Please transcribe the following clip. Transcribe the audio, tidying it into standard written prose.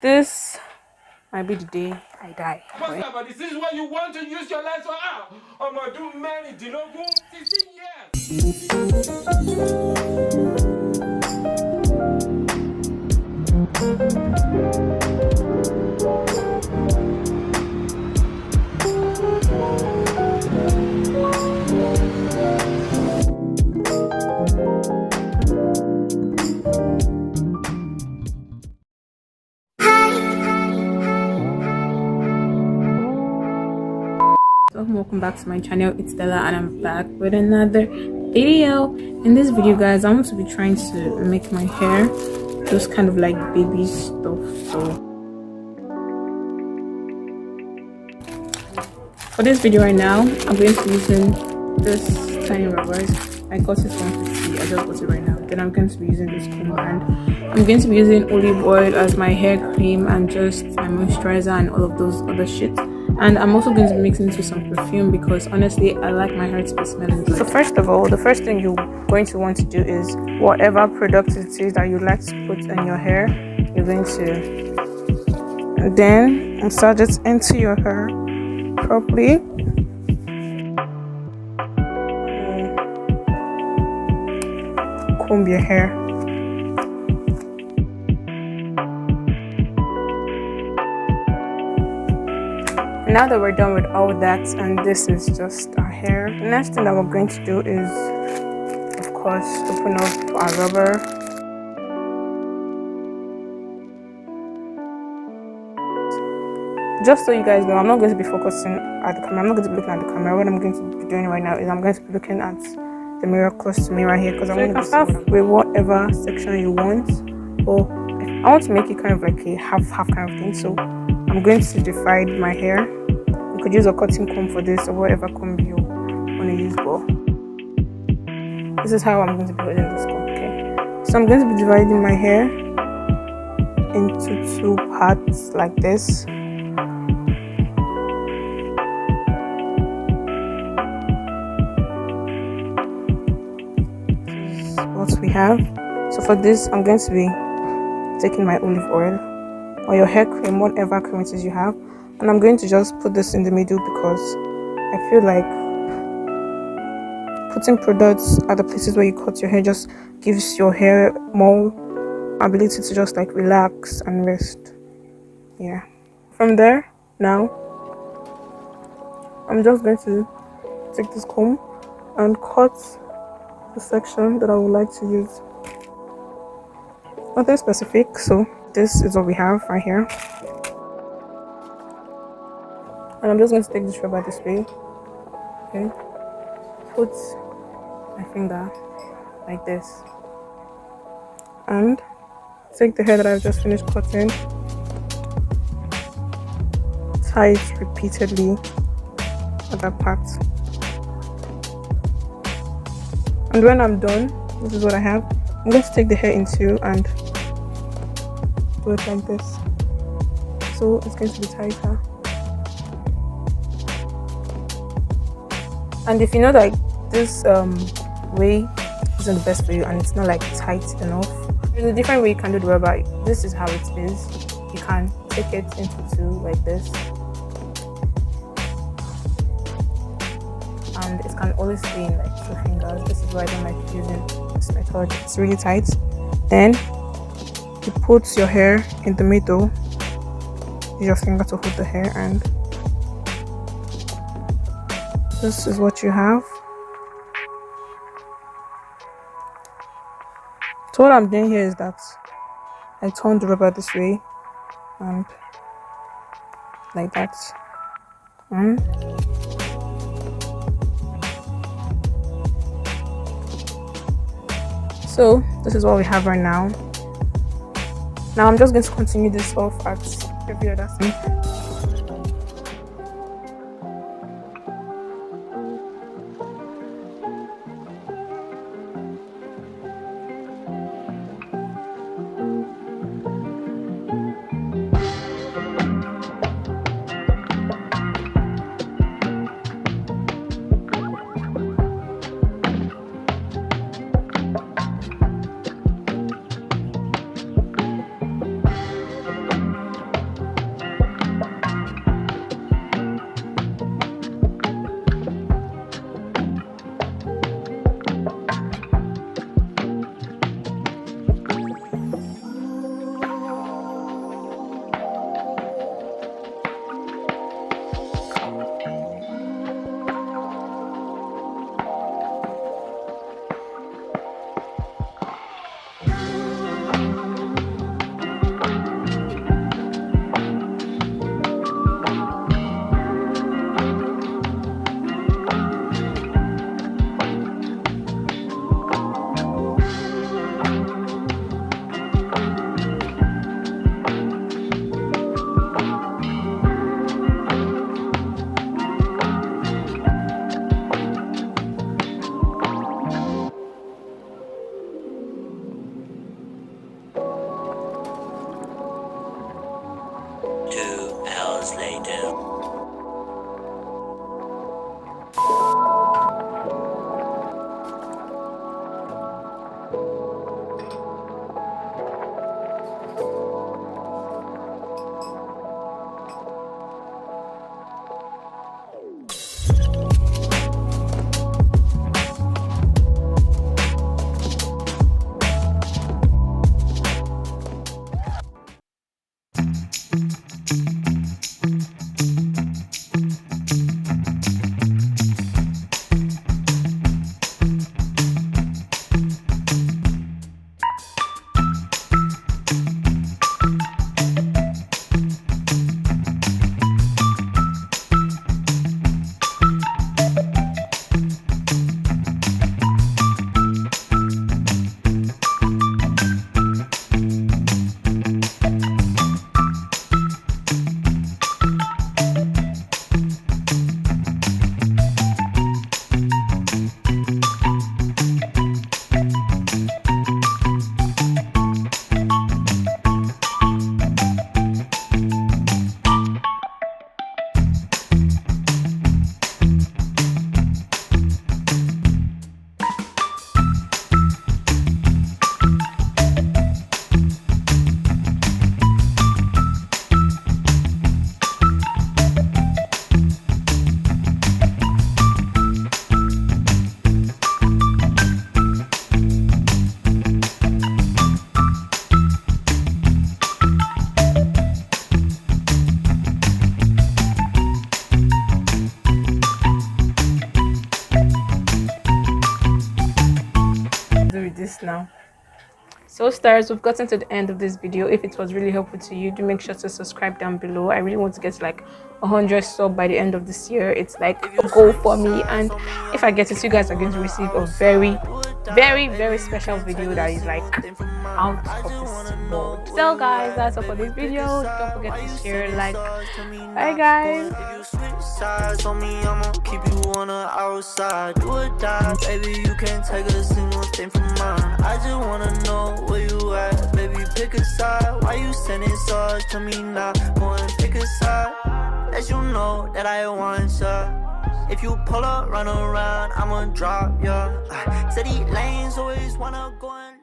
This might be the day I die. What's that? But this is what you want to use your life for. I'm gonna do many, 16 Welcome back to my channel. It's Stella and I'm back with another video. In this video, guys, I'm going to be trying to make my hair just kind of like baby stuff. So for this video right now, I'm going to be using this tiny rubbers. I got it from 50. I just got it right now. Then I'm going to be using this comb, and I'm going to be using olive oil as my hair cream and just my moisturizer and all of those other shit. And I'm also going to be mixing it with some perfume because honestly I like my hair to be smelling good. So first of all, the first thing you're going to want to do is whatever product it is that you like to put in your hair, you're going to then massage it into your hair properly. Comb your hair. Now that we're done with all that, and this is just our hair, the next thing that we're going to do is, of course, open up our rubber. Just so you guys know, I'm not going to be focusing at the camera. I'm not going to be looking at the camera. What I'm going to be doing right now is I'm going to be looking at the mirror close to me right here, because I want to start with whatever section you want. Or I want to make it kind of like a half kind of thing. So I'm going to divide my hair. You could use a cotton comb for this or whatever comb you want to use. But this is how I'm going to be holding this comb. Okay. So I'm going to be dividing my hair into two parts like this. What we have. So for this, I'm going to be taking my olive oil or your hair cream, whatever cream it is you have, and I'm going to just put this in the middle because I feel like putting products at the places where you cut your hair just gives your hair more ability to just like relax and rest. Yeah. From there, now I'm just going to take this comb and cut the section that I would like to use. Nothing specific, so this is what we have right here. And I'm just going to take this rubber this way. Okay. Put my finger like this. And take the hair that I've just finished cutting. Tie it repeatedly at that part. And when I'm done, this is what I have. I'm going to take the hair in two and do it like this. So it's going to be tighter. And if you know that this way isn't the best for you and it's not like tight enough, there's a different way you can do the rubber. This is how it is. You can take it into two like this. And it can always stay in like 2 fingers. This is why I don't like using this method. It's really tight. Then you put your hair in the middle. Use your finger to hold the hair, and this is what you have. So what I'm doing here is that I turn the rubber this way and like that. So this is what we have right now. Now I'm just going to continue this off at every other thing. 2 hours later. Now, so stars, we've gotten to the end of this video. If it was really helpful to you, do make sure to subscribe down below. I really want to get to like 100 sub by the end of this year. It's like a goal for me, and if I get it, you guys are going to receive a very special video that is like out of this world. So guys, that's all for this video. Don't forget to share, like. Bye guys. Sides on me, I'ma keep you on the outside. Do or die, baby, you can't take a single thing from mine. I just wanna know where you at, baby, pick a side. Why you sending stars to me now? Go and pick a side, let you know that I want ya. If you pull up, run around, I'ma drop ya. City lanes always wanna go and